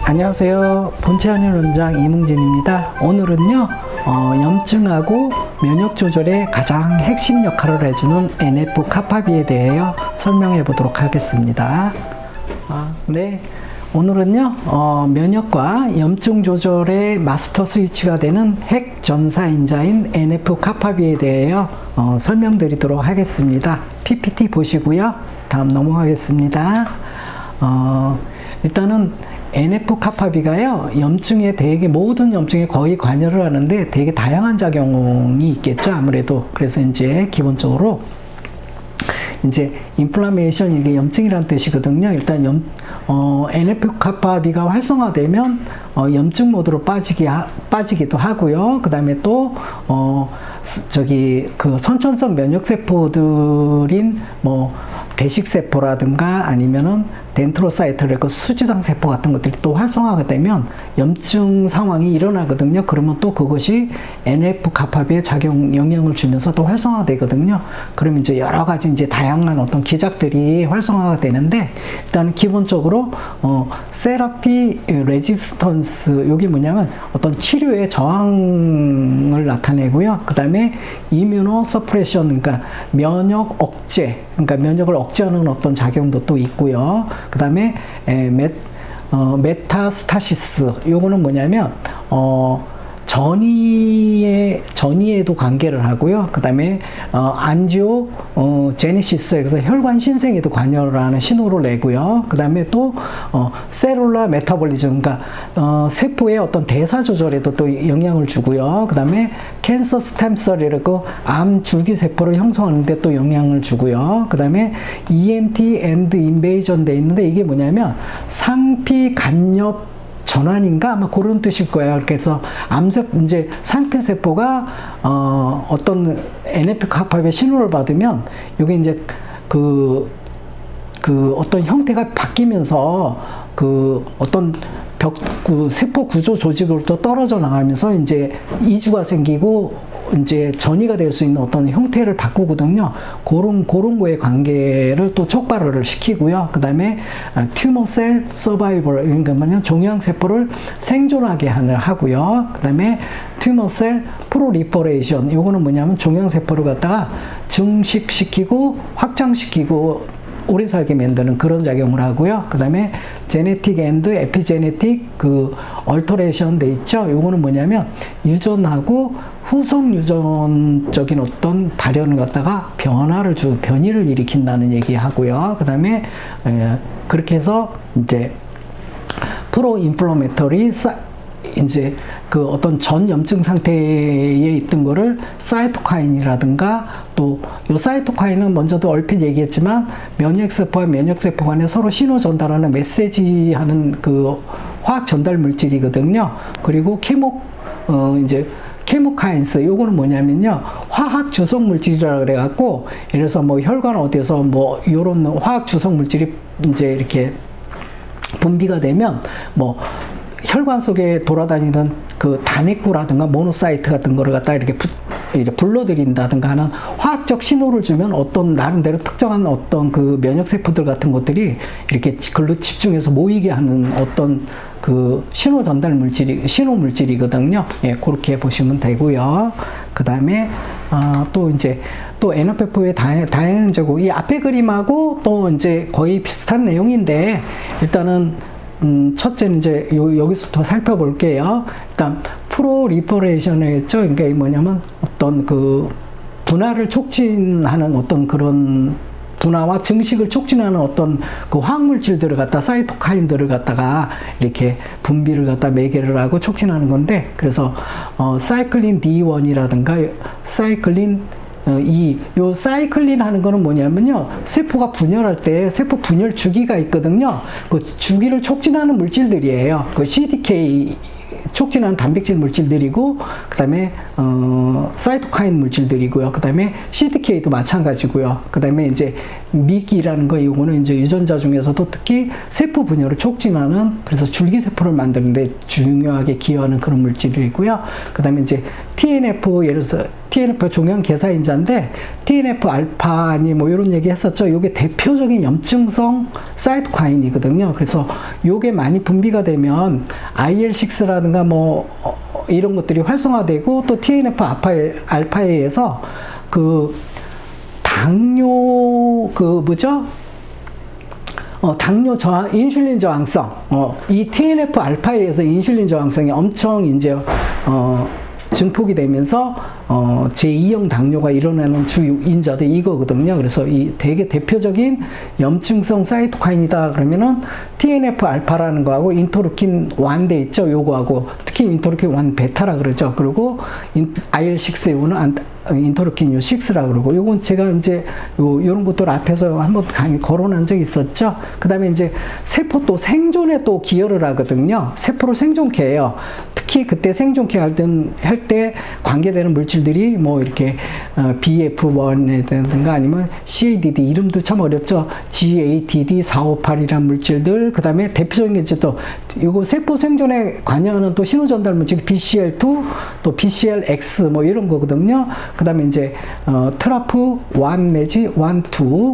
안녕하세요. 본체한의 원장 이뭉진입니다. 오늘은요, 염증하고 면역 조절에 가장 핵심 역할을 해주는 NF-카파비에 대해 설명해 보도록 하겠습니다. 네. 오늘은요, 면역과 염증 조절의 마스터 스위치가 되는 핵 전사인자인 NF-카파비에 대해 설명드리도록 하겠습니다. PPT 보시고요. 다음 넘어가겠습니다. 일단은 NF-카파비가요, 염증에 되게 모든 염증에 거의 관여를 하는데 되게 다양한 작용이 있겠죠, 아무래도. 그래서 이제 기본적으로 이제 인플라메이션, 이게 염증이란 뜻이거든요. 일단 NF-카파비가 활성화되면 염증 모드로 빠지기도 하고요. 그 다음에 또 그 선천성 면역 세포들인 대식세포라든가 아니면은 덴트로사이트라고 수지장 세포 같은 것들이 또 활성화가 되면 염증 상황이 일어나거든요. 그러면 또 그것이 NF-카파비에 영향을 주면서 또 활성화되거든요. 그러면 이제 여러 가지 이제 다양한 어떤 기작들이 활성화가 되는데, 일단 기본적으로 세라피 레지스턴스, 요게 뭐냐면 어떤 치료의 저항을 나타내고요. 그 다음에 이뮤노 서프레션, 그러니까 면역 억제, 그러니까 면역을 억제하는 어떤 작용도 또 있고요. 그 다음에 메타스타시스, 요거는 뭐냐면 전이에도 관계를 하고요. 그 다음에 안지오 제네시스, 그래서 혈관 신생에도 관여를 하는 신호를 내고요. 그 다음에 또 셀룰라 메타볼리즘, 그러니까 세포의 어떤 대사 조절에도 또 영향을 주고요. 그 다음에 캔서 스템셀이라고 암 줄기 세포를 형성하는데 또 영향을 주고요. 그 다음에 EMT 엔드 인베이전 돼 있는데, 이게 뭐냐면 상피 간엽 전환인가? 아마 그런 뜻일 거예요. 그래서 이제 상피세포가 어떤 NF-카파비의 신호를 받으면, 이게 이제 그 어떤 형태가 바뀌면서 어떤 세포 구조 조직으로부터 떨어져 나가면서 이제 이주가 생기고 이제 전이가 될 수 있는 어떤 형태를 바꾸거든요. 그런 거의 관계를 또 촉발을 시키고요. 그 다음에 튜머셀 서바이벌, 그러니까 뭐냐면 종양세포를 생존하게 하고요. 그 다음에 튜머셀 프로리퍼레이션, 요거는 뭐냐면 종양세포를 갖다가 증식시키고 확장시키고 오래 살게 만드는 그런 작용을 하고요. 그 다음에 제네틱 앤드 에피제네틱 얼터레이션 돼 있죠. 요거는 뭐냐면 유전하고 후속 유전적인 어떤 발현을 갖다가 변이를 일으킨다는 얘기하고요. 그 다음에 그렇게 해서 이제 프로 인플라메터리, 이제 어떤 전 염증 상태에 있던 거를 사이토카인이라든가, 또 요 사이토카인은 먼저도 얼핏 얘기했지만 면역세포와 면역세포 간에 서로 신호 전달하는 메시지하는 화학 전달 물질이거든요. 그리고 케모카인스, 요거는 뭐냐면요, 화학 주석 물질이라 그래갖고, 예를 들어서 혈관 어디에서 요런 화학 주석 물질이 이제 이렇게 분비가 되면 혈관 속에 돌아다니던 단핵구라든가 모노사이트 같은 거를 갖다 이렇게 불러들인다든가 하는 화학적 신호를 주면 어떤 나름대로 특정한 어떤 면역세포들 같은 것들이 이렇게 글로 집중해서 모이게 하는 어떤 신호 전달 신호 물질이거든요. 예, 그렇게 보시면 되고요. 그 다음에 또 NF-의 다양한 제고, 이 앞에 그림하고 또 이제 거의 비슷한 내용인데, 일단은 첫째는 이제 여기서부터 살펴볼게요. 일단 프로리퍼레이션을 했죠. 그러니까 뭐냐면 어떤 분화를 촉진하는 어떤 그런 분화와 증식을 촉진하는 어떤 화학물질들을 갖다, 사이토카인들을 갖다가 이렇게 분비를 갖다 매개를 하고 촉진하는 건데, 그래서 사이클린 D1이라든가 사이클린 요 사이클린 하는 거는 뭐냐면요, 세포가 분열할 때 세포 분열 주기가 있거든요. 그 주기를 촉진하는 물질들이에요. CDK 촉진하는 단백질 물질들이고, 그 다음에 사이토카인 물질들이고요. 그 다음에 CDK도 마찬가지고요. 그 다음에 이제 미기라는 거, 이거는 이제 유전자 중에서도 특히 세포 분열을 촉진하는, 그래서 줄기세포를 만드는데 중요하게 기여하는 그런 물질이고요. 그 다음에 이제 TNF, 예를 들어서 TNF 종양 개사인자인데 TNF 알파니 뭐 이런 얘기 했었죠. 요게 대표적인 염증성 사이토카인이거든요. 그래서 요게 많이 분비가 되면 IL6라든가 뭐 이런 것들이 활성화되고 또 TNF 알파에 의해서 그 당뇨 그 뭐죠? 당뇨 저항, 인슐린 저항성, 이 TNF 알파에 의해서 인슐린 저항성이 엄청 이제, 증폭이 되면서, 제2형 당뇨가 일어나는 주 인자도 이거거든요. 그래서 이 되게 대표적인 염증성 사이토카인이다 그러면은 TNF 알파라는 거하고 인터루킨 1돼 있죠. 요거하고, 특히 인터루킨 1 베타라 그러죠. 그리고 IL6 요거는 인터루킨 6라 그러고, 요건 제가 이제 요런 것들 앞에서 한번 강의 거론한 적이 있었죠. 그 다음에 이제 세포 또 생존에 또 기여를 하거든요. 세포를 생존케 해요. 특히 그때 생존케 할 때 관계되는 물질들이 뭐 이렇게 BF1이라든가 아니면 CADD 이름도 참 어렵죠. GATD458이란 물질들, 그 다음에 대표적인 게 이제 또 요거 세포 생존에 관여하는 또 신호전달 물질 BCL2, 또 BCLX 뭐 이런 거거든요. 그 다음에 이제 트라프 1 내지 1, 2,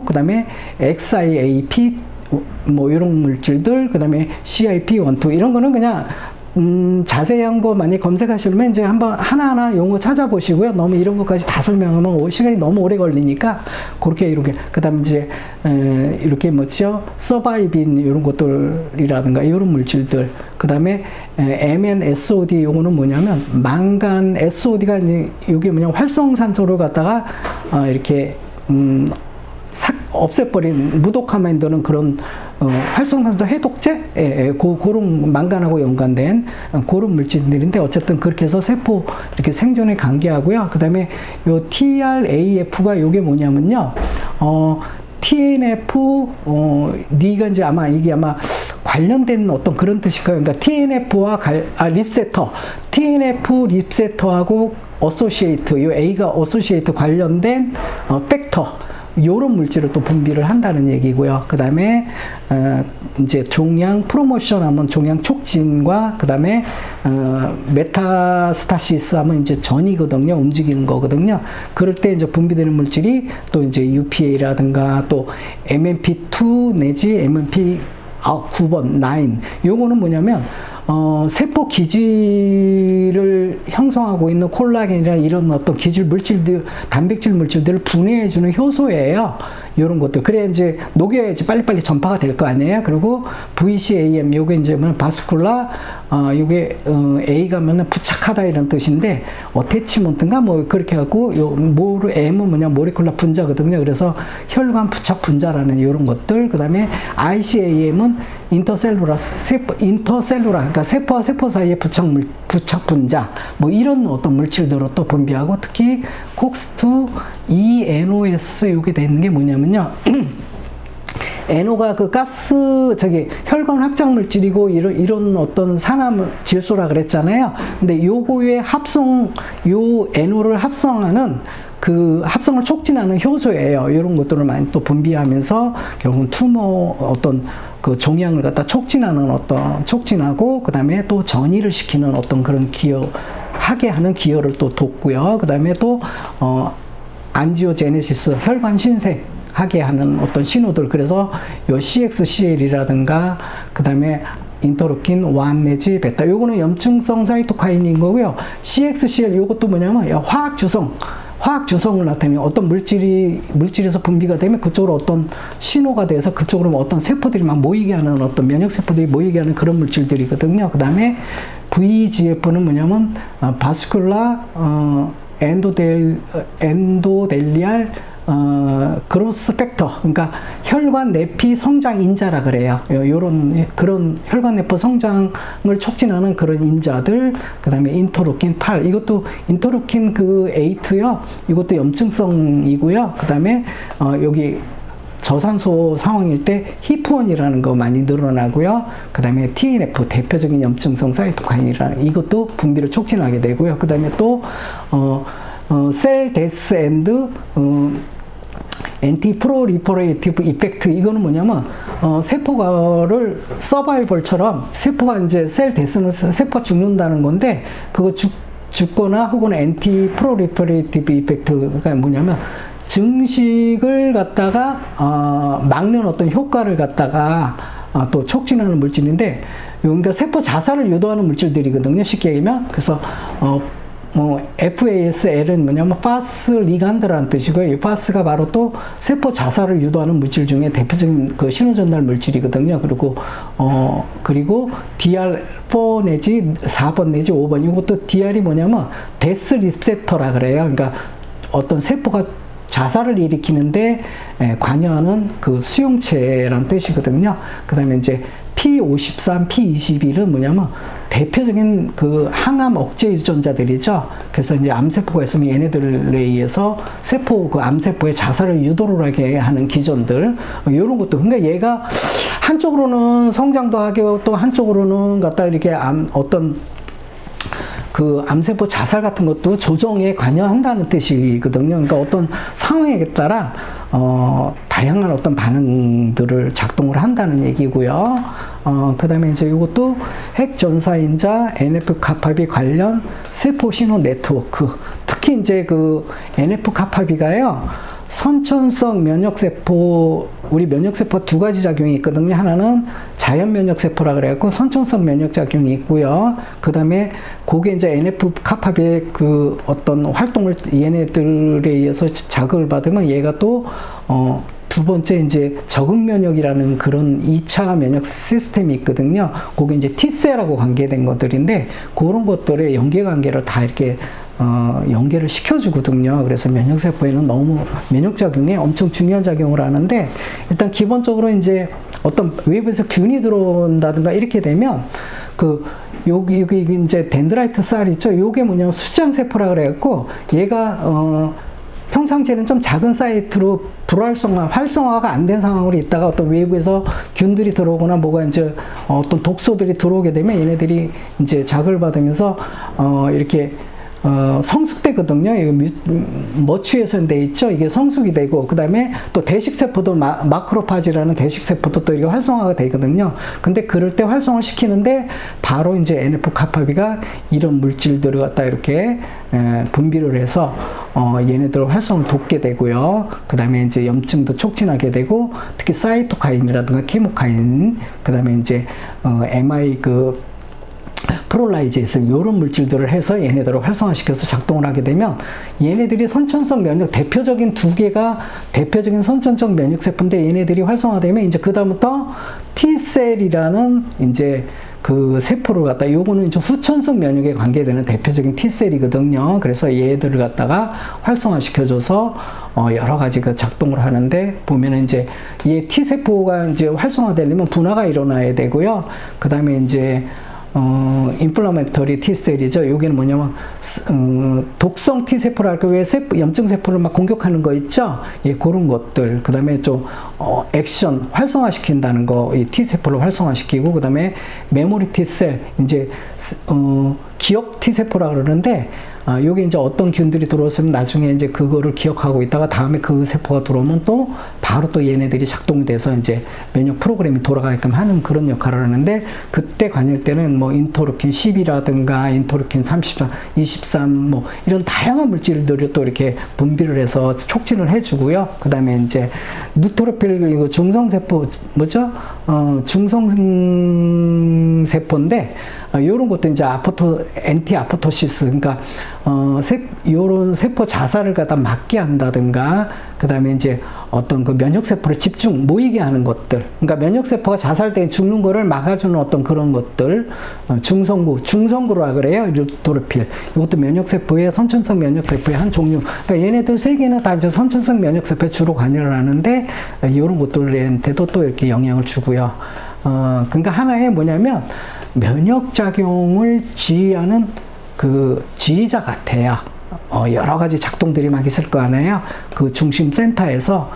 그 다음에 XIAP 뭐 이런 물질들, 그 다음에 CIP1, 2 이런 거는 그냥 자세한 거 많이 검색하시려면 이제 한번 하나하나 용어 찾아보시고요. 너무 이런 것까지 다 설명하면 시간이 너무 오래 걸리니까 그렇게 이렇게 그다음 이제 이렇게 뭐죠? 서바이빈 이런 것들이라든가 이런 물질들. 그다음에 MnSOD 요거는 뭐냐면 망간 SOD가 이제 이게 뭐냐 활성산소를 갖다가 이렇게 없애버린 무독하면 되는 그런 활성산소 해독제? 그런 망간하고 연관된 그런 물질들인데 어쨌든 그렇게 해서 세포 이렇게 생존에 관계하고요. 그 다음에 요 TRAF가 요게 뭐냐면요. TNF, 니가 이제 아마 이게 아마 관련된 어떤 그런 뜻일 거예요. 그러니까 TNF와 리셉터, TNF 리셉터하고 어소시에이트, 요 A가 어소시에이트 관련된 팩터. 요런 물질을 또 분비를 한다는 얘기고요. 그 다음에 이제 종양 프로모션 하면 종양 촉진과 그 다음에 메타스타시스 하면 이제 전이거든요. 움직이는 거거든요. 그럴 때 이제 분비되는 물질이 또 이제 UPA라든가 또 MMP2 내지 MMP 9번, 9. 요거는 뭐냐면 세포 기질을 형성하고 있는 콜라겐이나 이런 어떤 기질 물질들, 단백질 물질들을 분해해주는 효소예요. 이런 것들. 그래야 이제 녹여야지 빨리빨리 전파가 될 거 아니에요. 그리고 VCAM, 요게 이제 뭐 바스쿨라, 요게 A가면은 부착하다 이런 뜻인데, 어태치먼트인가 뭐 그렇게 하고, M은 뭐냐, 모레쿨라 분자거든요. 그래서 혈관 부착 분자라는 이런 것들. 그 다음에 ICAM은 인터셀루라, 그러니까 세포와 세포 사이의 부착 분자, 뭐 이런 어떤 물질들을 또 분비하고, 특히 COX2, ENOS 요게 돼 있는 게 뭐냐면요. NO가 그 가스, 혈관 확장 물질이고, 이런 어떤 산화 질소라 그랬잖아요. 근데 요거의 요 NO를 합성하는 그 합성을 촉진하는 효소예요. 이런 것들을 많이 또 분비하면서 결국은 투모 어떤 그 종양을 갖다 촉진하고, 그 다음에 또 전이를 시키는 어떤 그런 하게 하는 기여를 또 돕고요. 그 다음에 또, 안지오제네시스, 혈관 신생, 하게 하는 어떤 신호들. 그래서 요 CXCL이라든가, 그 다음에 인터루킨 1 내지 베타. 요거는 염증성 사이토카인인 거고요. CXCL 요것도 뭐냐면 화학 주성을 나타내는 어떤 물질에서 분비가 되면 그쪽으로 어떤 신호가 돼서 그쪽으로 어떤 세포들이 막 모이게 하는 어떤 면역세포들이 모이게 하는 그런 물질들이거든요. 그 다음에 VEGF는 뭐냐면 바스쿨라 엔도델리알 그로스 팩터, 그러니까 혈관 내피 성장 인자라 그래요. 그런 혈관 내포 성장을 촉진하는 그런 인자들. 그다음에 인터루킨 8, 이것도 인터루킨 그 8요. 이것도 염증성이고요. 그다음에 여기 저산소 상황일 때 히프온이라는 거 많이 늘어나고요. 그 다음에 TNF, 대표적인 염증성 사이토카인이라는 이것도 분비를 촉진하게 되고요. 그 다음에 또 셀 데스 앤드 엔티 프로리퍼레이티브 이펙트, 이거는 뭐냐면 세포가를 서바이벌처럼 세포가 이제 셀 데스는 세포가 죽는다는 건데, 그거 죽거나 혹은 엔티 프로리퍼레이티브 이펙트가 뭐냐면 증식을 갖다가 막는 어떤 효과를 갖다가 또 촉진하는 물질인데, 그러니까 세포 자살을 유도하는 물질들이거든요. 쉽게 얘기하면. 그래서 FASL은 뭐냐면 파스 리간드라는 뜻이고요. 이 파스가 바로 또 세포 자살을 유도하는 물질 중에 대표적인 그 신호 전달 물질이거든요. 그리고 DR4 내지 4번 내지 5번, 이것도 DR이 뭐냐면 데스 리셉터라 그래요. 그러니까 어떤 세포가 자살을 일으키는데 관여하는 그 수용체란 뜻이거든요. 그 다음에 이제 P53, P21은 뭐냐면 대표적인 그 항암 억제 유전자들이죠. 그래서 이제 암세포가 있으면 얘네들에 의해서 그 암세포의 자살을 유도를 하게 하는 기전들, 이런 것도. 그러니까 얘가 한쪽으로는 성장도 하고 또 한쪽으로는 갖다 이렇게 어떤 그 암세포 자살 같은 것도 조정에 관여한다는 뜻이거든요. 그러니까 어떤 상황에 따라 다양한 어떤 반응들을 작동을 한다는 얘기고요. 그 다음에 이제 이것도 핵전사인자 NF-kappaB 관련 세포 신호 네트워크. 특히 이제 그 NF-kappaB가요, 선천성 면역세포, 우리 면역세포 두 가지 작용이 있거든요. 하나는 자연 면역세포라 그래갖고 선천성 면역작용이 있고요. 그 다음에 그게 이제 NF-kappaB의 그 어떤 활동을 얘네들에 의해서 자극을 받으면 얘가 또, 두 번째 이제 적응 면역이라는 그런 2차 면역 시스템이 있거든요. 그게 이제 T셀하고 관계된 것들인데, 그런 것들의 연계관계를 다 이렇게 연계를 시켜주거든요. 그래서 면역세포에는 너무 면역작용에 엄청 중요한 작용을 하는데, 일단 기본적으로 이제 어떤 외부에서 균이 들어온다든가 이렇게 되면, 여기 이제 덴드라이트 쌀 있죠? 요게 뭐냐면 수장세포라 그래갖고, 얘가, 평상시에는 좀 작은 사이트로 활성화가 안 된 상황으로 있다가 어떤 외부에서 균들이 들어오거나 뭐가 이제 어떤 독소들이 들어오게 되면 얘네들이 이제 자극을 받으면서, 이렇게 성숙되거든요. 머추에서 돼 있죠. 이게 성숙이 되고, 그 다음에 또 대식세포도 마크로파지라는 대식세포도 또 이게 활성화가 되거든요. 근데 그럴 때 활성화를 시키는데 바로 이제 NF-kappaB가 이런 물질들을 갖다 이렇게 분비를 해서 얘네들 활성을 돕게 되고요. 그 다음에 이제 염증도 촉진하게 되고, 특히 사이토카인이라든가 케모카인, 그 다음에 이제 MI 프롤라이제이스, 이런 물질들을 해서 얘네들을 활성화시켜서 작동을 하게 되면, 얘네들이 선천성 면역, 대표적인 두 개가 대표적인 선천적 면역세포인데, 얘네들이 활성화되면 이제 그다음부터 T셀이라는 이제 그 세포를 갖다, 요거는 이제 후천성 면역에 관계되는 대표적인 T셀이거든요. 그래서 얘들을 갖다가 활성화시켜줘서 여러 가지 그 작동을 하는데, 보면은 이제 이 T세포가 이제 활성화되려면 분화가 일어나야 되고요. 그 다음에 이제 인플라메터리 T셀이죠. 여기는 뭐냐면, 독성 T세포랄까, 왜 염증세포를 막 공격하는 거 있죠? 예, 그런 것들. 그 다음에 좀, 액션, 활성화시킨다는 거, 이 T세포를 활성화시키고, 그 다음에 메모리 T셀, 이제, 기억 T세포라 그러는데, 요게 이제 어떤 균들이 들어왔으면 나중에 이제 그거를 기억하고 있다가 다음에 그 세포가 들어오면 또 바로 또 얘네들이 작동이 돼서 이제 면역 프로그램이 돌아가게끔 하는 그런 역할을 하는데, 그때 관여할 때는 뭐 인터루킨 10이라든가 인터루킨 33, 23 뭐 이런 다양한 물질들을 또 이렇게 분비를 해서 촉진을 해주고요. 그 다음에 이제 누트로필, 이거 중성세포 뭐죠? 중성세포인데, 요런 것도 이제 엔티 아포토시스, 그러니까 요런 세포 자살을 갖다 막게 한다든가, 그 다음에 이제 어떤 그 면역세포를 모이게 하는 것들, 그러니까 면역세포가 자살돼 죽는 거를 막아주는 어떤 그런 것들, 중성구라 그래요. 루토르필. 이것도 면역세포의, 선천성 면역세포의 한 종류. 그러니까 얘네들 세 개는 다 이제 선천성 면역세포에 주로 관여를 하는데, 이런 것들한테도 또 이렇게 영향을 주고요. 그러니까 하나의 뭐냐면, 면역작용을 지휘하는 그 지휘자 같아요. 여러 가지 작동들이 막 있을 거 아니에요. 그 중심 센터에서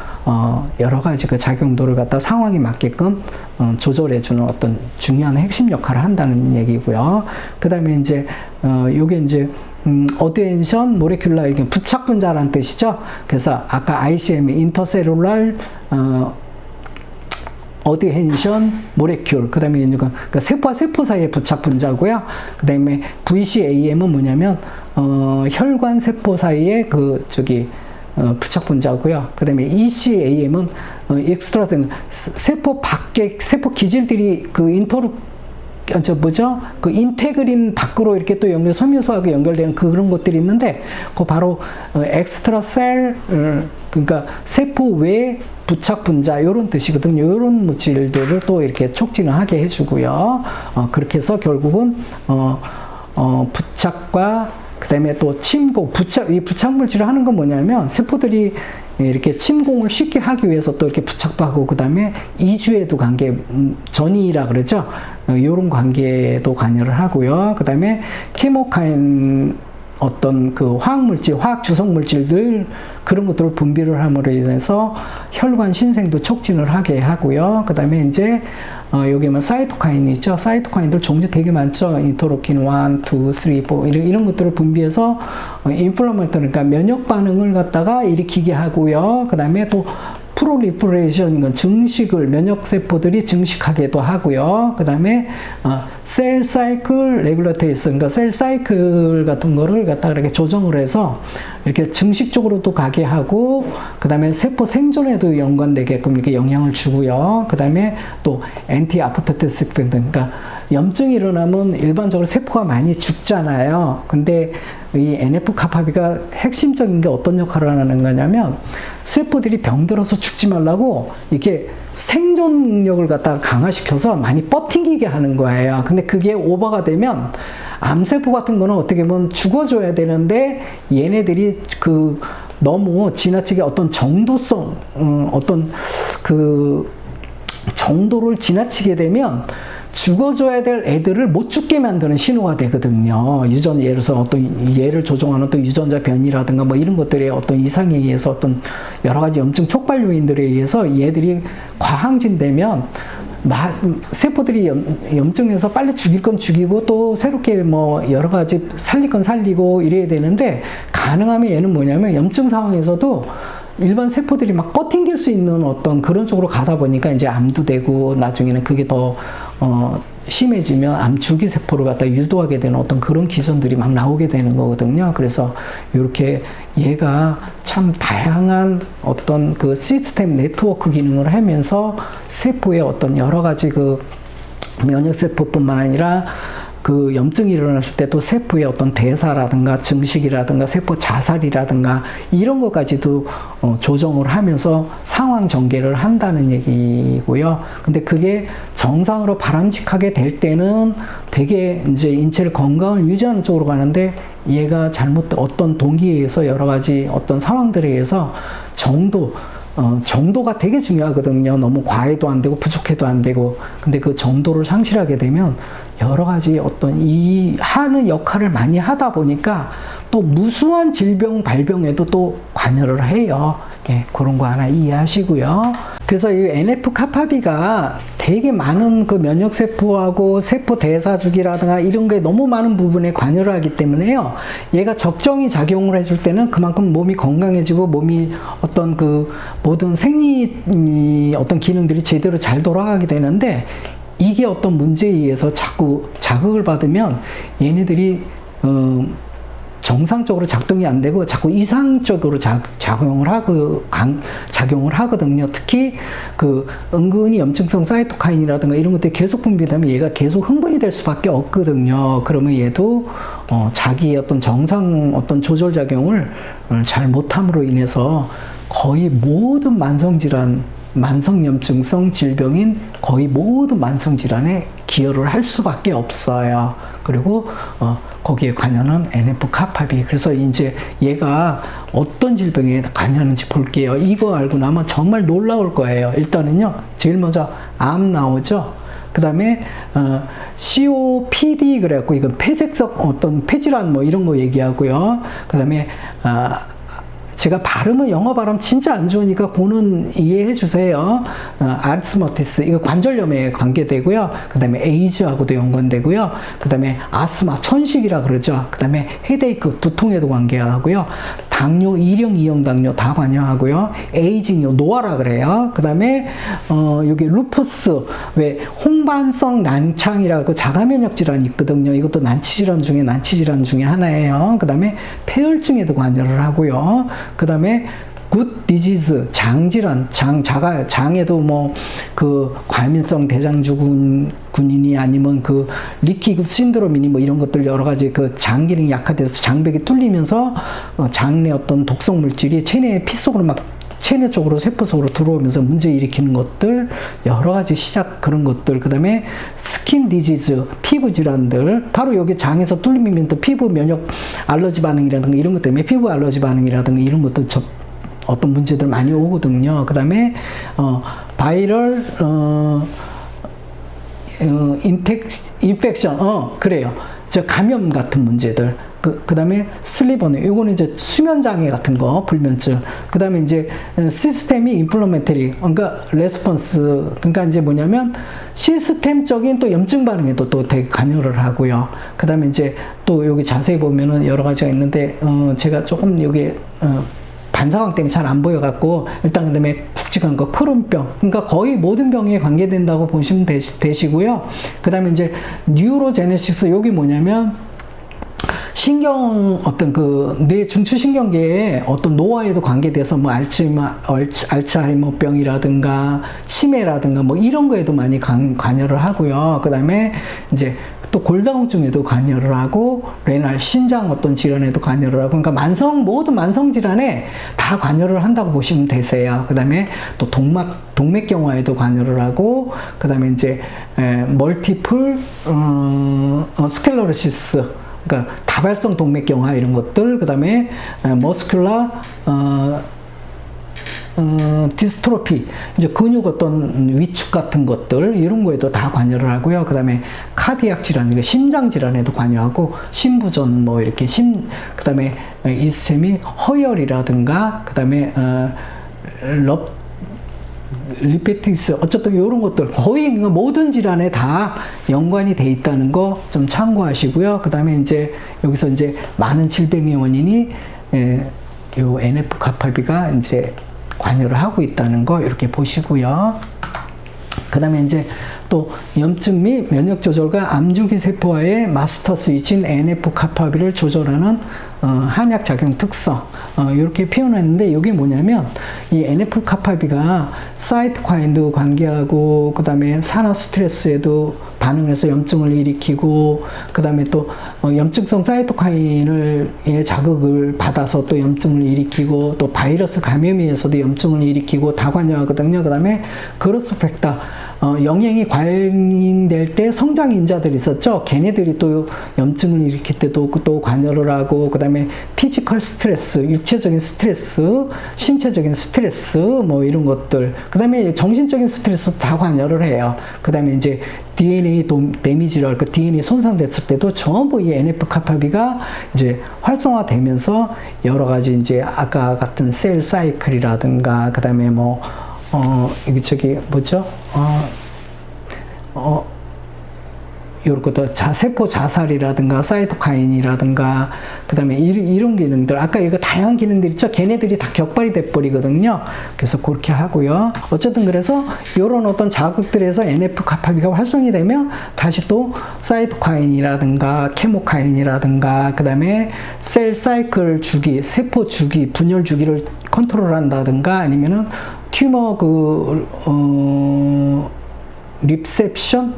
여러 가지 그 작용도를 갖다 상황에 맞게끔 조절해주는 어떤 중요한 핵심 역할을 한다는 얘기고요. 그 다음에 이제 요게 이제 어드헤션 모레큘라, 이게 부착 분자라는 뜻이죠. 그래서 아까 ICM, 인터셀룰랄 어드헤션 모레큘, 그 다음에 그러니까 세포와 세포 사이의 부착 분자고요. 그 다음에 VCAM은 뭐냐면 혈관 세포 사이에 부착 분자고요. 그 다음에 ECAM은 익스트라셀 세포 밖에 세포 기질들이 인테그린 밖으로 이렇게 또 섬유소하고 연결되는 그런 것들이 있는데, 바로 엑스트라셀, 그러니까 세포 외 부착 분자 이런 뜻이거든요. 이런 물질들을 또 이렇게 촉진을 하게 해주고요. 그렇게 해서 결국은 부착과 그 다음에 또 침공, 이 부착 물질을 하는 건 뭐냐면, 세포들이 이렇게 침공을 쉽게 하기 위해서 또 이렇게 부착도 하고, 그 다음에 이주에도 관계, 전이라 그러죠. 이런 관계에도 관여를 하고요. 그 다음에 케모카인 어떤 화학물질, 화학 주성물질들, 그런 것들을 분비를 함으로 인해서 혈관 신생도 촉진을 하게 하고요. 그 다음에 이제 여기면 사이토카인이죠. 사이토카인들 종류 되게 많죠. 인터로킨 1, 2, 3, 4 이런 것들을 분비해서 인플라메이터, 그러니까 면역 반응을 갖다가 일으키게 하고요. 그 다음에 또 프롤리퍼레이션, 이건 증식을, 면역 세포들이 증식하게도 하고요. 그 다음에 셀 사이클 레귤레이션, 그러니까 셀 사이클 같은 거를 갖다가 이렇게 조정을 해서 이렇게 증식 쪽으로도 가게 하고, 그 다음에 세포 생존에도 연관되게끔 이렇게 영향을 주고요. 그 다음에 또 엔티 아포토토식, 그러니까 염증이 일어나면 일반적으로 세포가 많이 죽잖아요. 근데 이 NF-kappaB가 핵심적인 게 어떤 역할을 하는 거냐면, 세포들이 병들어서 죽지 말라고 이렇게 생존 능력을 갖다가 강화시켜서 많이 버티게 하는 거예요. 근데 그게 오버가 되면 암세포 같은 거는 어떻게 보면 죽어줘야 되는데, 얘네들이 너무 지나치게 어떤 정도성, 정도를 지나치게 되면 죽어줘야 될 애들을 못 죽게 만드는 신호가 되거든요. 예를 들어서 얘를 조종하는 또 유전자 변이라든가 이런 것들의 어떤 이상에 의해서 어떤 여러 가지 염증 촉발 요인들에 의해서 얘들이 과항진되면 세포들이 염증에서 빨리 죽일 건 죽이고 또 새롭게 여러 가지 살릴 건 살리고 이래야 되는데, 가능하면 얘는 뭐냐면 염증 상황에서도 일반 세포들이 막 버팅길 수 있는 어떤 그런 쪽으로 가다 보니까 이제 암도 되고, 나중에는 그게 더 심해지면 암 줄기세포를 갖다 유도하게 되는 어떤 그런 기전들이 막 나오게 되는 거거든요. 그래서 이렇게 얘가 참 다양한 어떤 시스템 네트워크 기능을 하면서 세포의 어떤 여러 가지 면역세포뿐만 아니라 염증이 일어났을 때도 세포의 어떤 대사라든가 증식이라든가 세포 자살이라든가 이런 것까지도 조정을 하면서 상황 전개를 한다는 얘기고요. 근데 그게 정상으로 바람직하게 될 때는 되게 이제 인체를 건강을 유지하는 쪽으로 가는데, 얘가 어떤 동기에 의해서 여러 가지 어떤 상황들에 의해서 정도가 되게 중요하거든요. 너무 과해도 안 되고 부족해도 안 되고. 근데 그 정도를 상실하게 되면 여러 가지 어떤 하는 역할을 많이 하다 보니까 또 무수한 질병 발병에도 또 관여를 해요. 예, 그런 거 하나 이해하시고요. 그래서 이 NF-kappaB가 되게 많은 면역세포하고 세포 대사주기라든가 이런 게 너무 많은 부분에 관여를 하기 때문에요. 얘가 적정히 작용을 해줄 때는 그만큼 몸이 건강해지고, 몸이 어떤 모든 어떤 기능들이 제대로 잘 돌아가게 되는데, 이게 어떤 문제에 의해서 자꾸 자극을 받으면 얘네들이 정상적으로 작동이 안 되고 자꾸 이상적으로 작용을 하거든요. 특히 은근히 염증성 사이토카인이라든가 이런 것들이 계속 분비되면 얘가 계속 흥분이 될 수밖에 없거든요. 그러면 얘도 자기 어떤 정상 어떤 조절 작용을 잘 못함으로 인해서 거의 모든 만성염증성 질병인 거의 모든 만성질환에 기여를 할 수밖에 없어요. 그리고 거기에 관여는 NF-kappaB. 그래서 이제 얘가 어떤 질병에 관여하는지 볼게요. 이거 알고 나면 정말 놀라울 거예요. 일단은요, 제일 먼저 암 나오죠. 그 다음에 COPD 그래갖고 이건 폐색성 어떤 폐질환 이런 거 얘기하고요. 그 다음에 제가 발음은 영어 발음 진짜 안 좋으니까 그거는 이해해 주세요. 아르스마티스, 이거 관절염에 관계되고요. 그 다음에 에이즈하고도 연관되고요. 그 다음에 아스마, 천식이라 그러죠. 그 다음에 헤데이크, 두통에도 관계하고요. 당뇨 1형, 2형 당뇨 다 관여하고요. 에이징요, 노화라 그래요. 그 다음에 여기 루푸스, 왜 홍반성 난창이라고 자가면역 질환이 있거든요. 이것도 난치 질환 중에 하나예요. 그 다음에 폐혈증에도 관여를 하고요. 그 다음에 굿 디지즈, 장질환, 장에도 뭐, 과민성 대장주근이니 아니면 리키굿 신드롬이니 뭐 이런 것들 여러 가지 장 기능이 약화돼서 장벽이 뚫리면서 장 내 어떤 독성 물질이 체내 피 속으로 막 체내 쪽으로 세포 속으로 들어오면서 문제 일으키는 것들, 여러 가지 그런 것들, 그 다음에 스킨 디지즈, 피부 질환들, 바로 여기 장에서 뚫리면 또 피부 면역 알러지 반응이라든가 이런 것 때문에 피부 알러지 반응이라든가 이런 것도 어떤 문제들 많이 오거든요. 그 다음에, 바이럴, 인펙션, 그래요. 감염 같은 문제들. 그 다음에 슬리버는, 요거는 이제 수면장애 같은 거, 불면증. 그 다음에 이제 시스템이 인플로메터리, 그러니까 레스폰스, 그러니까 이제 뭐냐면 시스템적인 또 염증 반응에도 또 되게 관여를 하고요. 그 다음에 이제 또 여기 자세히 보면은 여러 가지가 있는데, 제가 조금 여기, 반사광 때문에 잘 안 보여갖고 일단 그다음에 굵직한 거 크론병, 그러니까 거의 모든 병에 관계된다고 보시면 되시고요. 그다음에 이제 뉴로제네시스, 여기 뭐냐면 신경 어떤 뇌 중추신경계에 어떤 노화에도 관계돼서 뭐 알츠하이머병이라든가 치매라든가 뭐 이런 거에도 많이 관여를 하고요. 그다음에 이제 또 골다공증에도 관여를 하고 레날 신장 어떤 질환에도 관여를 하고, 그러니까 모든 만성 질환에 다 관여를 한다고 보시면 되세요. 그다음에 또 동맥경화에도 관여를 하고, 그다음에 이제 멀티플 스클레로시스, 그러니까 다발성 동맥경화 이런 것들, 그다음에 머스큘라 디스트로피, 이제 근육 어떤 위축 같은 것들, 이런 거에도 다 관여를 하고요. 그 다음에 카디악 질환, 심장 질환에도 관여하고, 심부전, 뭐 이렇게 그 다음에 이스체미 허혈이라든가, 그 다음에 리페틱스, 어쨌든 이런 것들 거의 모든 질환에 다 연관이 돼 있다는 거 좀 참고하시고요. 그 다음에 이제 여기서 이제 많은 질병의 원인이 요 NF-kappaB가 이제 관여를 하고 있다는 거 이렇게 보시고요. 그 다음에 이제 또 염증 및 면역 조절과 암주기 세포와의 마스터 스위치인 NF-kappaB를 조절하는 한약 작용 특성, 이렇게 표현했는데, 이게 뭐냐면 이 NF-kappaB가 사이토카인도 관계하고, 그 다음에 산화 스트레스에도 반응해서 염증을 일으키고, 그 다음에 또 염증성 사이토카인을 자극을 받아서 또 염증을 일으키고, 또 바이러스 감염에 의해서도 염증을 일으키고 다 관여하거든요. 그 다음에 그로스 팩터, 영양이 과잉될 때 성장 인자들이 있었죠. 걔네들이 또 염증을 일으킬 때도 또 관여를 하고, 그 다음에 피지컬 스트레스, 육체적인 스트레스, 신체적인 스트레스, 뭐 이런 것들, 그 다음에 정신적인 스트레스 다 관여를 해요. 그 다음에 이제 DNA 데미지랄, DNA 손상됐을 때도 전부 이 NF-kappaB가 이제 활성화되면서 여러 가지 이제 아까 같은 셀 사이클이라든가, 그 다음에 뭐 이게 뭐죠? 이런 것도 세포 자살이라든가 사이토카인이라든가, 그 다음에 이런 기능들, 아까 이거 다양한 기능들 있죠? 걔네들이 다 격발이 돼버리거든요. 그래서 그렇게 하고요. 어쨌든 그래서 이런 어떤 자극들에서 NF-kappaB가 활성이 되면 다시 또 사이토카인이라든가 케모카인이라든가, 그 다음에 셀 사이클 주기, 세포 주기, 분열 주기를 컨트롤한다든가, 아니면은 튜머 리셉션?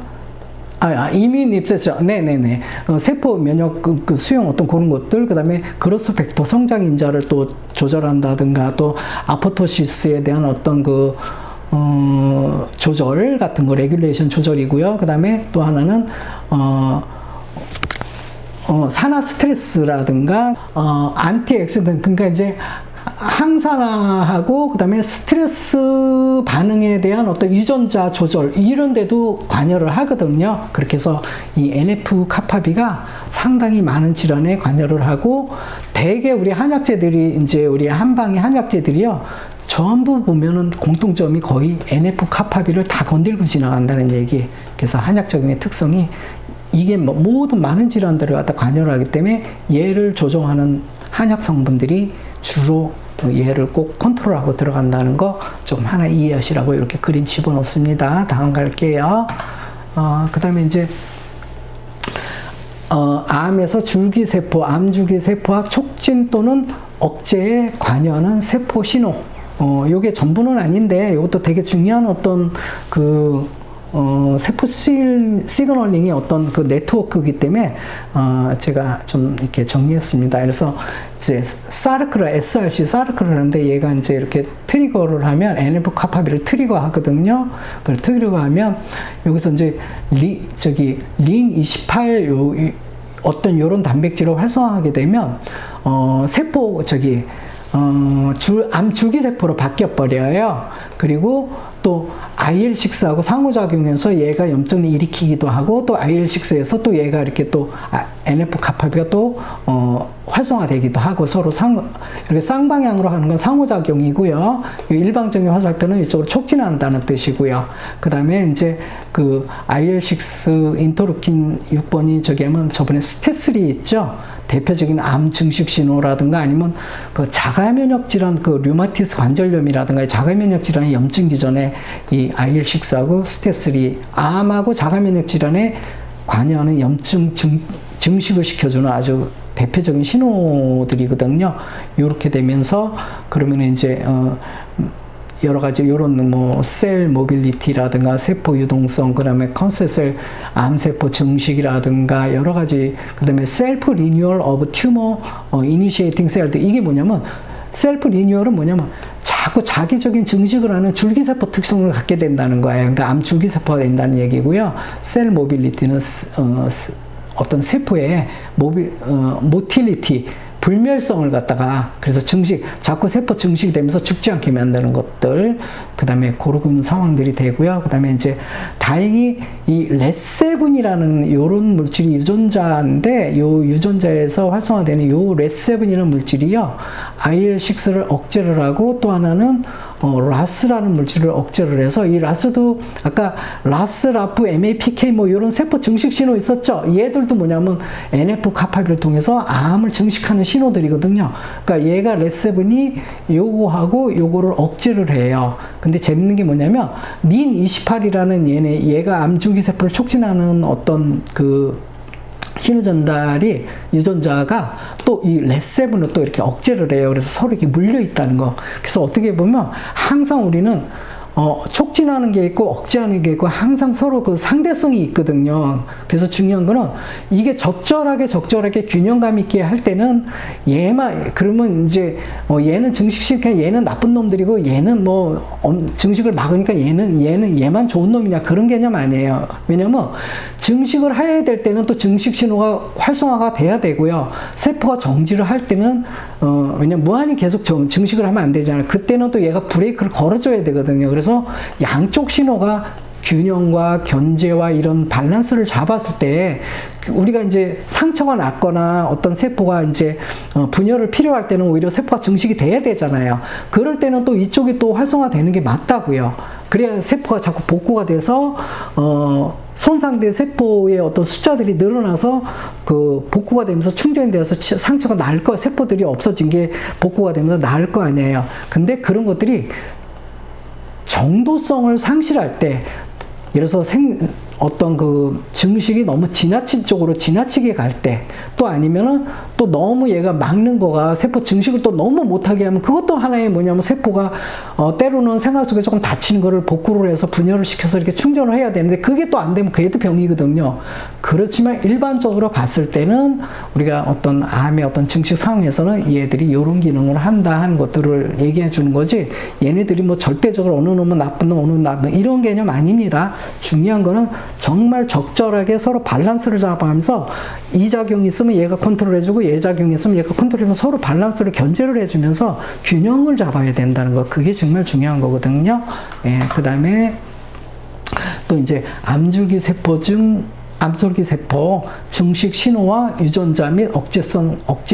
이뮨 리셉션. 네네네. 세포 면역 수용 어떤 그런 것들, 그 다음에 그로스 팩터 성장 인자를 또 조절한다든가, 또 아포토시스에 대한 어떤 조절 같은 거, 레귤레이션 조절이고요. 그 다음에 또 하나는, 산화 스트레스라든가, 안티엑시던트, 그러니까 이제 항산화하고, 그 다음에 스트레스 반응에 대한 어떤 유전자 조절, 이런 데도 관여를 하거든요. 그렇게 해서 이 NF-kappaB가 상당히 많은 질환에 관여를 하고, 대개 우리 한약재들이, 이제 우리 한방의 한약재들이요, 전부 보면은 공통점이 거의 NF-kappaB를 다 건들고 지나간다는 얘기. 그래서 한약 적용의 특성이 이게 모든 많은 질환들을 갖다 관여를 하기 때문에 얘를 조정하는 한약 성분들이 주로 얘를 꼭 컨트롤하고 들어간다는 거 조금 하나 이해하시라고 이렇게 그림 집어넣습니다. 다음 갈게요. 그 다음에 이제 암에서 줄기세포, 암줄기세포와 촉진 또는 억제에 관여하는 세포 신호. 요게 전부는 아닌데, 요것도 되게 중요한 어떤 세포 시그널링이 어떤 그 네트워크이기 때문에, 제가 좀 이렇게 정리했습니다. 그래서 이제 사르크를, SRC 사르크를 하는데 얘가 이제 이렇게 트리거를 하면 NF 카파비를 트리거 하거든요. 그걸 트리거 하면 여기서 이제 린 28 어떤 요런 단백질을 활성화하게 되면 세포 암 줄기세포로 바뀌어 버려요. 그리고 또 IL6하고 상호작용해서 얘가 염증을 일으키기도 하고, 또 IL6에서 또 얘가 이렇게 또 NF 카파비가 또 활성화되기도 하고, 서로 이렇게 쌍방향으로 하는 건 상호작용이고요. 일방적인 화살표는 이쪽으로 촉진한다는 뜻이고요. 그 다음에 이제 그 IL6 인터루킨 6번이 저기 하면 저번에 스테스3 있죠? 대표적인 암 증식 신호라든가 아니면 그 자가면역 질환, 그 류마티스 관절염이라든가 자가면역 질환의 염증 기전에 이 IL6하고 스테스3, 암하고 자가면역 질환에 관여하는 염증 증식을 시켜주는 아주 대표적인 신호들이거든요. 이렇게 되면서 그러면 이제 여러 가지 이런 뭐 셀 모빌리티라든가 세포 유동성, 그다음에 컨센셀 암세포 증식이라든가 여러 가지, 그다음에 셀프 리뉴얼 오브 튜머 이니시에이팅 셀들, 이게 뭐냐면 셀프 리뉴얼은 뭐냐면 자꾸 자기적인 증식을 하는 줄기세포 특성을 갖게 된다는 거예요. 그러니까 암 줄기세포가 된다는 얘기고요. 셀 모빌리티는 어떤 세포의 모틸리티, 불멸성을 갖다가, 그래서 자꾸 세포 증식이 되면서 죽지 않게 만드는 것들, 그 다음에 그런 상황들이 되고요. 그 다음에 이제 다행히 이 레세븐이라는 요런 물질이 유전자인데, 요 유전자에서 활성화되는 요 레세븐이라는 물질이요, IL6를 억제를 하고, 또 하나는 라스라는 물질을 억제를 해서, 이 라스도 아까 라스, 라프, MAPK 뭐 이런 세포 증식 신호 있었죠? 얘들도 뭐냐면 NF 카파비를 통해서 암을 증식하는 신호들이거든요. 그러니까 얘가 레세븐이 요거하고 요거를 억제를 해요. 근데 재밌는 게 뭐냐면 린 28이라는 얘가 암 줄기세포를 촉진하는 어떤 그 신호 전달이, 유전자가 또 이 레세븐을 또 이렇게 억제를 해요. 그래서 서로 이렇게 물려 있다는 거. 그래서 어떻게 보면 항상 우리는 촉진하는 게 있고 억제하는 게 있고 항상 서로 그 상대성이 있거든요. 그래서 중요한 거는 이게 적절하게 균형감 있게 할 때는 얘만, 그러면 이제 얘는 증식시키니까 얘는 나쁜 놈들이고 얘는 뭐 증식을 막으니까 얘만 좋은 놈이냐, 그런 개념 아니에요. 왜냐면 증식을 해야 될 때는 또 증식 신호가 활성화가 돼야 되고요. 세포가 정지를 할 때는 왜냐면 무한히 계속 증식을 하면 안 되잖아요. 그때는 또 얘가 브레이크를 걸어줘야 되거든요. 그래서 양쪽 신호가 균형과 견제와 이런 밸런스를 잡았을 때, 우리가 이제 상처가 났거나 어떤 세포가 이제 분열을 필요할 때는 오히려 세포가 증식이 돼야 되잖아요. 그럴 때는 또 이쪽이 또 활성화되는 게 맞다고요. 그래야 세포가 자꾸 복구가 돼서 손상된 세포의 어떤 숫자들이 늘어나서 그 복구가 되면서 충전이 되어서 상처가 날 거, 세포들이 없어진 게 복구가 되면서 나을 거 아니에요. 근데 그런 것들이 정도성을 상실할 때, 예를 들어서 어떤 그 증식이 너무 지나친 쪽으로 지나치게 갈 때, 또 아니면은 또 너무 얘가 막는 거가 세포 증식을 또 너무 못하게 하면 그것도 하나의 뭐냐면 세포가 때로는 생활 속에 조금 다치는 거를 복구를 해서 분열을 시켜서 이렇게 충전을 해야 되는데 그게 또 안 되면 그게도 병이거든요. 그렇지만 일반적으로 봤을 때는 우리가 어떤 암의 어떤 증식 상황에서는 얘들이 이런 기능을 한다 하는 것들을 얘기해 주는 거지, 얘네들이 뭐 절대적으로 어느 놈은 나쁜 놈, 어느 놈은 나쁜 놈, 이런 개념 아닙니다. 중요한 거는 정말 적절하게 서로 밸런스를 잡아가면서 이 작용이 있으면 얘가 컨트롤해주고 얘 작용이 있으면 얘가 컨트롤해서 서로 밸런스를 견제를 해주면서 균형을 잡아야 된다는 거, 그게 정말 중요한 거거든요. 예, 그 다음에 또 이제 암줄기세포 증식 신호와 유전자 및 억제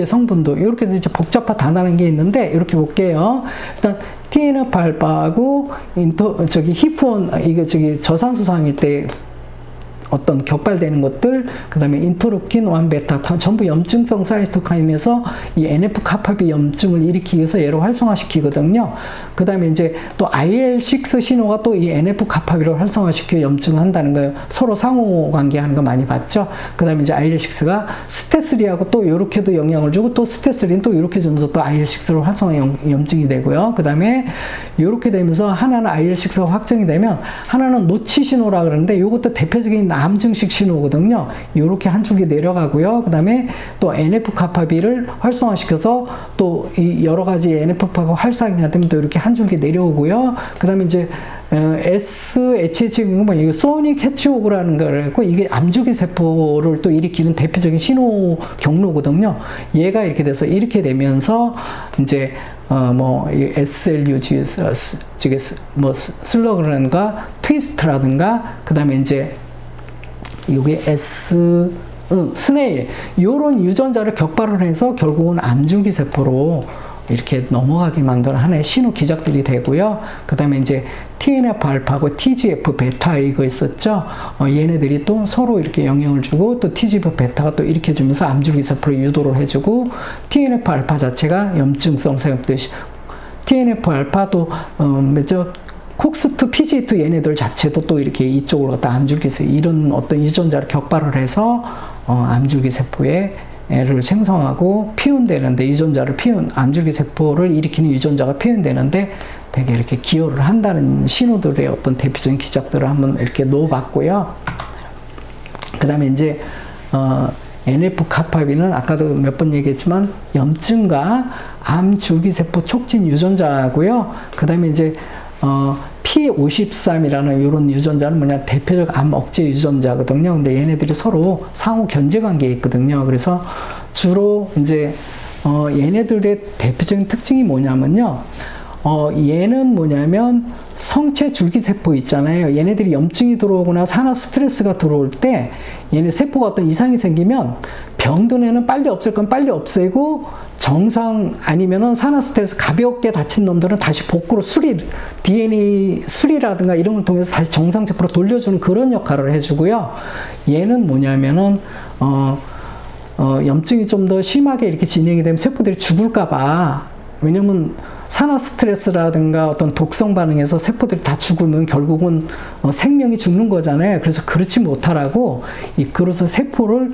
성분도, 이렇게 이제 복잡한 단단한 게 있는데 이렇게 볼게요. 일단 TNF 알파하고 히프온, 이게 저산소상일 때 어떤 격발되는 것들, 그 다음에 인터루킨 1 베타 전부 염증성 사이토카인에서 이 NF-kappaB 염증을 일으키기 위해서 얘를 활성화시키거든요. 그 다음에 이제 또 IL-6 신호가 또 이 NF-kappaB를 활성화시켜 염증을 한다는 거예요. 서로 상호 관계하는 거 많이 봤죠. 그 다음에 이제 IL-6가 스테스리하고 또 이렇게도 영향을 주고 또 스테스리는 또 이렇게 주면서 또 IL-6로 활성화 염증이 되고요. 그 다음에 이렇게 되면서 하나는 IL-6가 확정이 되면 하나는 노치 신호라 그러는데 이것도 대표적인 암증식 신호거든요. 이렇게 한 줄기 내려가고요. 그 다음에 또 NF-kappaB를 활성화시켜서 또 이 여러 가지 NF-kappa가 활성화가 되면 또 이렇게 한 줄기 내려오고요. 그 다음에 이제 SHH 뭐 이거 소닉 해치호그라는 거를 했고 이게 암주기 세포를 또 일으키는 대표적인 신호 경로거든요. 얘가 이렇게 돼서 이렇게 되면서 이제 뭐 SLUG 뭐 슬러그라든가 트위스트라든가 그 다음에 이제 요게 스네일 요런 유전자를 격발을 해서 결국은 암줄기 세포로 이렇게 넘어가게 만드는 하나의 신호 기작들이 되고요. 그 다음에 이제 TNF 알파하고 TGF 베타 이거 있었죠. 얘네들이 또 서로 이렇게 영향을 주고 또 TGF 베타가 또 이렇게 주면서 암줄기 세포를 유도를 해주고 TNF 알파 자체가 염증성 생각들 TNF 알파도 몇죠? 콕스2, PG2 얘네들 자체도 또 이렇게 이쪽으로 갖다 암줄기 세포 이런 어떤 유전자를 격발을 해서 암줄기 세포에 를 생성하고 피운되는데 유전자를 암줄기 세포를 일으키는 유전자가 피운되는데 되게 이렇게 기여를 한다는 신호들의 어떤 대표적인 기작들을 한번 이렇게 놓아봤고요. 그 다음에 이제 NF-kappaB는 아까도 몇 번 얘기했지만 염증과 암줄기세포 촉진 유전자고요. 그 다음에 이제 P53이라는 이런 유전자는 뭐냐 대표적 암 억제 유전자거든요. 근데 얘네들이 서로 상호 견제 관계에 있거든요. 그래서 주로 이제 얘네들의 대표적인 특징이 뭐냐면요. 얘는 뭐냐면 성체 줄기세포 있잖아요. 얘네들이 염증이 들어오거나 산화 스트레스가 들어올 때 얘네 세포가 어떤 이상이 생기면 병든 애는 빨리 없앨 건 빨리 없애고 정상 아니면은 산화 스트레스 가볍게 다친 놈들은 다시 복구로 DNA 수리라든가 이런 걸 통해서 다시 정상 세포로 돌려주는 그런 역할을 해주고요. 얘는 뭐냐면은 염증이 좀 더 심하게 이렇게 진행이 되면 세포들이 죽을까봐 왜냐면 산화 스트레스라든가 어떤 독성 반응에서 세포들이 다 죽으면 결국은 생명이 죽는 거잖아요. 그래서 그렇지 못하라고 그래서 세포를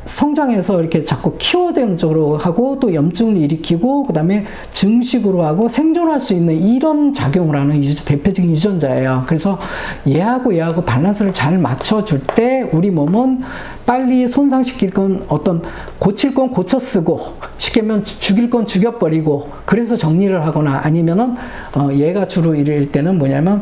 성장해서 이렇게 자꾸 키워대는 쪽으로 하고 또 염증을 일으키고 그 다음에 증식으로 하고 생존할 수 있는 이런 작용을 하는 대표적인 유전자예요. 그래서 얘하고 밸런스를 잘 맞춰줄 때 우리 몸은 빨리 손상시킬 건 고칠 건 고쳐 쓰고 쉽게 하면 죽일 건 죽여버리고 그래서 정리를 하거나 아니면은 얘가 주로 이럴 때는 뭐냐면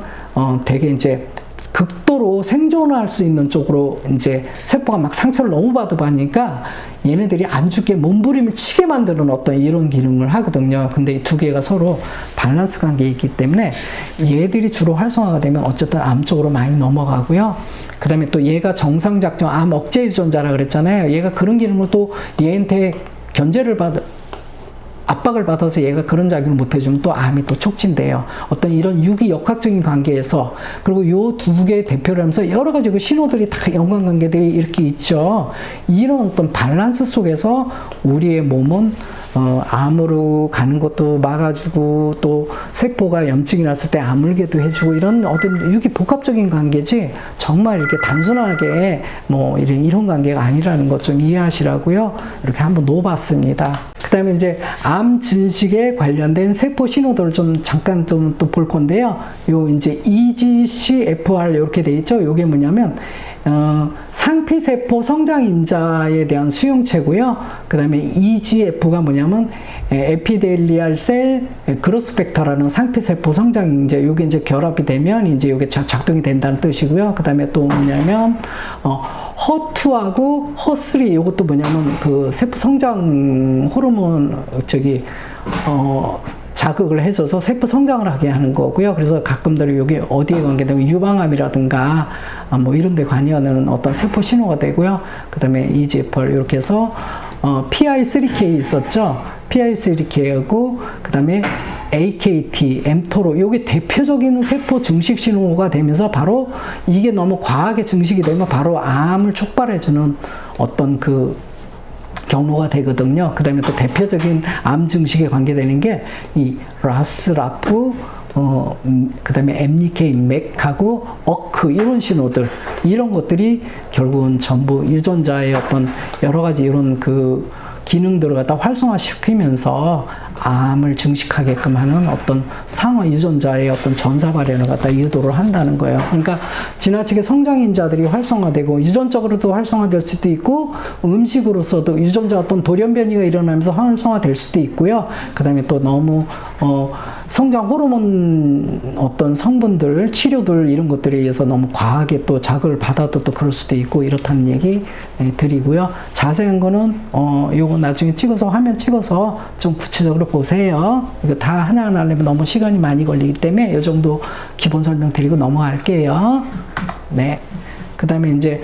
되게 이제 극도로 생존할 수 있는 쪽으로 이제 세포가 막 상처를 너무 받아보니까 얘네들이 안 죽게 몸부림을 치게 만드는 어떤 이런 기능을 하거든요. 근데 이 두 개가 서로 밸런스 관계에 있기 때문에 얘들이 주로 활성화가 되면 어쨌든 암 쪽으로 많이 넘어가고요. 그 다음에 또 얘가 정상작용 암 억제 유전자라 그랬잖아요. 얘가 그런 기능을 또 얘한테 압박을 받아서 얘가 그런 작용을 못 해주면 또 암이 또 촉진돼요. 어떤 이런 유기역학적인 관계에서 그리고 요 두 개의 대표를 하면서 여러 가지 그 신호들이 다 연관관계들이 이렇게 있죠. 이런 어떤 밸런스 속에서 우리의 몸은 암으로 가는 것도 막아주고 또 세포가 염증이 났을 때 아물게도 해주고 이런 어떤 유기 복합적인 관계지 정말 이렇게 단순하게 뭐 이런 관계가 아니라는 것 좀 이해하시라고요. 이렇게 한번 놓아봤습니다. 그 다음에 이제 암 증식에 관련된 세포 신호들을 좀 잠깐 좀 또 볼 건데요. 요 이제 EGCFR 이렇게 돼 있죠. 요게 뭐냐면 상피세포 성장인자에 대한 수용체고요. 그 다음에 EGF가 뭐냐면 에피델리알 셀 그로스 팩터라는 상피세포 성장인자 요게 이제 결합이 되면 이제 요게 작동이 된다는 뜻이고요. 그 다음에 또 뭐냐면 허2하고 허3 요것도 뭐냐면 그 세포 성장 호르몬 자극을 해줘서 세포 성장을 하게 하는 거고요. 그래서 가끔들 여기 어디에 관계되면 유방암이라든가 뭐 이런 데 관여하는 어떤 세포 신호가 되고요. 그 다음에 EGFR 이렇게 해서 PI3K 있었죠. PI3K하고 그 다음에 AKT, mTOR 요게 대표적인 세포 증식 신호가 되면서 바로 이게 너무 과하게 증식이 되면 바로 암을 촉발해주는 어떤 그 경로가 되거든요. 그 다음에 또 대표적인 암 증식에 관계되는 게 이 라스, 라프, 그 다음에 MNK, 맥하고 어크 이런 신호들, 이런 것들이 결국은 전부 유전자의 어떤 여러 가지 이런 그 기능들을 갖다 활성화시키면서 암을 증식하게끔 하는 어떤 상하 유전자의 어떤 전사 발현을 갖다 유도를 한다는 거예요. 그러니까 지나치게 성장인자들이 활성화되고 유전적으로도 활성화될 수도 있고 음식으로서도 유전자 어떤 돌연변이가 일어나면서 활성화될 수도 있고요. 그 다음에 또 너무 성장 호르몬 어떤 성분들, 치료들 이런 것들에 의해서 너무 과하게 또 자극을 받아도 또 그럴 수도 있고 이렇다는 얘기 드리고요. 자세한 거는 요거 나중에 찍어서 화면 찍어서 좀 구체적으로 보세요. 이거 다 하나하나 하려면 너무 시간이 많이 걸리기 때문에 이 정도 기본 설명 드리고 넘어갈게요. 네. 그 다음에 이제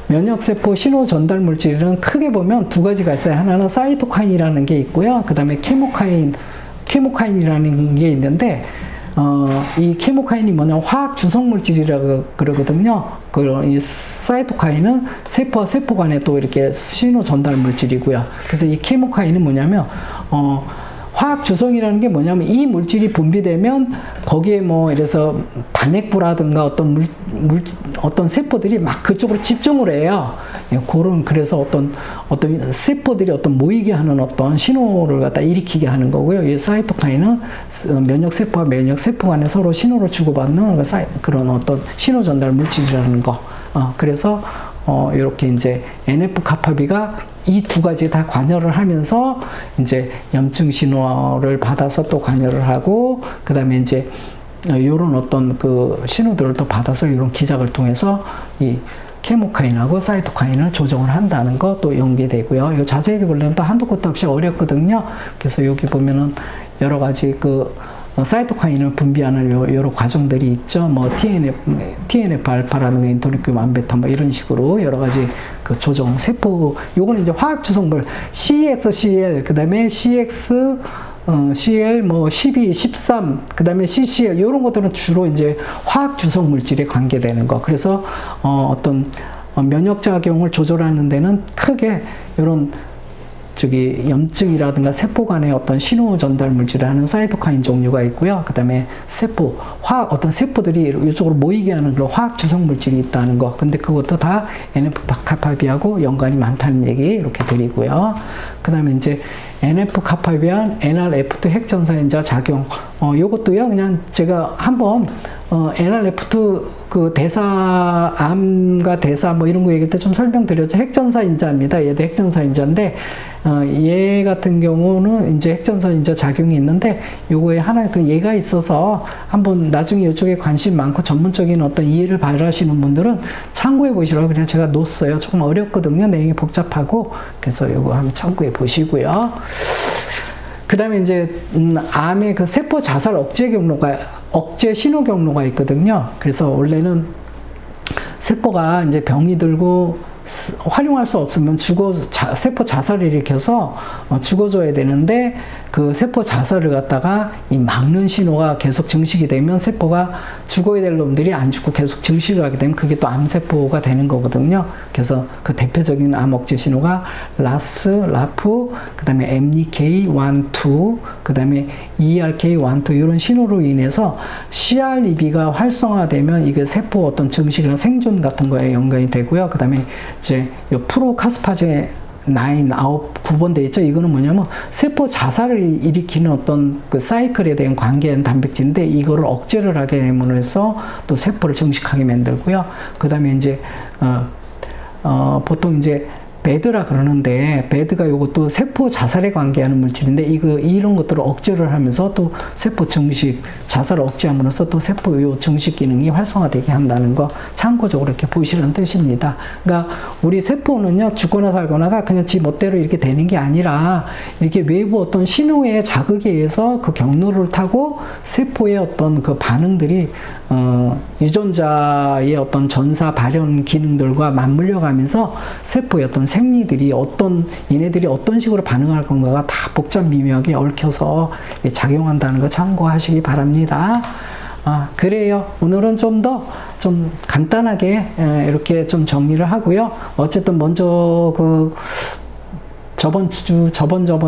면역세포 신호 전달 물질은 크게 보면 두 가지가 있어요. 하나는 사이토카인이라는 게 있고요. 그 다음에 케모카인이라는 게 있는데, 이 케모카인이 뭐냐면 화학 주성 물질이라고 그러거든요. 이 사이토카인은 세포와 세포 간에 또 이렇게 신호 전달 물질이고요. 그래서 이 케모카인은 뭐냐면, 화학 주성이라는 게 뭐냐면 이 물질이 분비되면 거기에 뭐 이래서 단핵부라든가 어떤 세포들이 막 그쪽으로 집중을 해요. 그래서 어떤 세포들이 모이게 하는 어떤 신호를 갖다 일으키게 하는 거고요. 이 사이토카인은 면역세포와 면역세포 간에 서로 신호를 주고받는 그런 어떤 신호 전달 물질이라는 거. 그래서 이렇게 이제 NF-kappaB가 이 두 가지 다 관여를 하면서 이제 염증 신호를 받아서 또 관여를 하고, 그 다음에 이제 요런 어떤 그 신호들을 또 받아서 이런 기작을 통해서 이 케모카인하고 사이토카인을 조정을 한다는 거 또 연계되고요. 이거 자세히 보려면 또 한도 끝도 없이 어렵거든요. 그래서 여기 보면은 여러 가지 그 사이토카인을 분비하는 여러 과정들이 있죠. 뭐 TNF 알파라는 인터루킨 1베타 뭐 이런 식으로 여러 가지 그 조정 세포, 요거는 이제 화학 주성물 CXCL, 그다음에 CL 뭐 12, 13, 그다음에 CCL 이런 것들은 주로 이제 화학 주성 물질에 관계되는 거. 그래서 어떤 면역 작용을 조절하는 데는 크게 이런 염증이라든가 세포 간의 어떤 신호 전달 물질이라는 사이토카인 종류가 있고요. 그 다음에 어떤 세포들이 이쪽으로 모이게 하는 그런 화학 주성 물질이 있다는 거. 근데 그것도 다 NF-kappaB하고 연관이 많다는 얘기 이렇게 드리고요. 그 다음에 이제 NF-kappaB한 NRF2 핵전사인자 작용. 요것도요, 그냥 제가 한번 NRF2 그 암과 대사 뭐 이런 거 얘기할 때 좀 설명드렸죠. 핵전사인자입니다. 얘도 핵전사인자인데, 얘 같은 경우는 이제 핵전사인자 작용이 있는데, 요거에 하나 그 얘가 있어서 한번 나중에 이쪽에 관심 많고 전문적인 어떤 이해를 바라시는 분들은 참고해 보시라고 그냥 제가 놓았어요. 조금 어렵거든요. 내용이 복잡하고. 그래서 요거 한번 참고해 보시고요. 그 다음에 이제, 암의 그 세포 자살 억제 신호 경로가 있거든요. 그래서 원래는 세포가 이제 병이 들고 활용할 수 없으면 세포 자살을 일으켜서 죽어줘야 되는데, 그 세포 자살을 갖다가 이 막는 신호가 계속 증식이 되면 세포가 죽어야 될 놈들이 안 죽고 계속 증식을 하게 되면 그게 또 암세포가 되는 거거든요. 그래서 그 대표적인 암 억제 신호가 라스, 라프, 그 다음에 MNK 1, 2, 그 다음에 ERK 1, 2 이런 신호로 인해서 CREB가 활성화되면 이게 세포 어떤 증식이나 생존 같은 거에 연관이 되고요. 그 다음에 이제 이 프로카스파제 9번 돼 있죠. 이거는 뭐냐면 세포 자살을 일으키는 어떤 그 사이클에 대한 관계된 단백질인데, 이거를 억제를 하게 됨으로써 또 세포를 증식하게 만들고요. 그 다음에 이제 보통 이제 배드라 그러는데, 배드가 이것도 세포 자살에 관계하는 물질인데, 이런 것들을 억제를 하면서 또 세포 증식, 자살을 억제함으로써 또 세포 요 증식 기능이 활성화되게 한다는 거 참고적으로 이렇게 보시라는 뜻입니다. 그러니까 우리 세포는요, 죽거나 살거나가 그냥 지 멋대로 이렇게 되는 게 아니라, 이렇게 외부 어떤 신호의 자극에 의해서 그 경로를 타고 세포의 어떤 그 반응들이 유전자의 어떤 전사 발현 기능들과 맞물려 가면서 세포의 어떤 생리들이 얘네들이 어떤 식으로 반응할 건가가 다 복잡 미묘하게 얽혀서 작용한다는 거 참고하시기 바랍니다. 그래요. 오늘은 좀 간단하게 이렇게 좀 정리를 하고요. 어쨌든 먼저 저번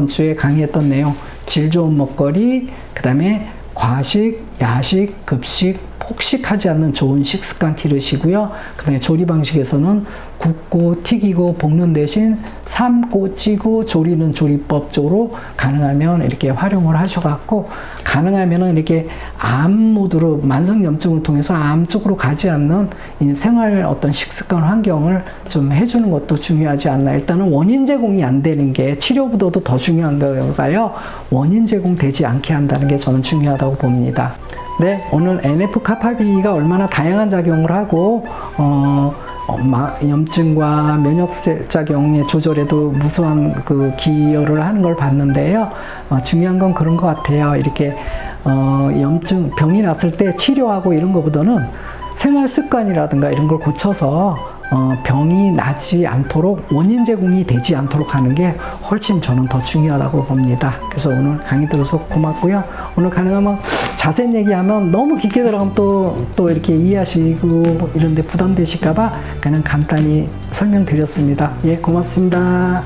주에 강의했던 내용, 질 좋은 먹거리, 그 다음에 과식, 야식, 급식, 폭식하지 않는 좋은 식습관 기르시고요. 그 다음에 조리 방식에서는 굽고 튀기고 볶는 대신 삶고 찌고 조리는 조리법적으로 가능하면 이렇게 활용을 하셔갖고, 가능하면은 이렇게 암 모드로 만성염증을 통해서 암 쪽으로 가지 않는 이 생활 어떤 식습관 환경을 좀 해주는 것도 중요하지 않나. 일단은 원인 제공이 안 되는 게 치료보다도 더 중요한 거가요. 원인 제공되지 않게 한다는 게 저는 중요하다고 봅니다. 네, 오늘 NF-kappaB가 얼마나 다양한 작용을 하고 염증과 면역작용의 조절에도 무수한 기여를 하는 걸 봤는데요. 중요한 건 그런 것 같아요. 이렇게 병이 났을 때 치료하고 이런 것보다는 생활 습관이라든가 이런 걸 고쳐서 병이 나지 않도록, 원인 제공이 되지 않도록 하는 게 훨씬 저는 더 중요하다고 봅니다. 그래서 오늘 강의 들어서 고맙고요. 오늘 가능하면 자세히 얘기하면 너무 깊게 들어가면 또 이렇게 이해하시고 이런데 부담되실까봐 그냥 간단히 설명드렸습니다. 예, 고맙습니다.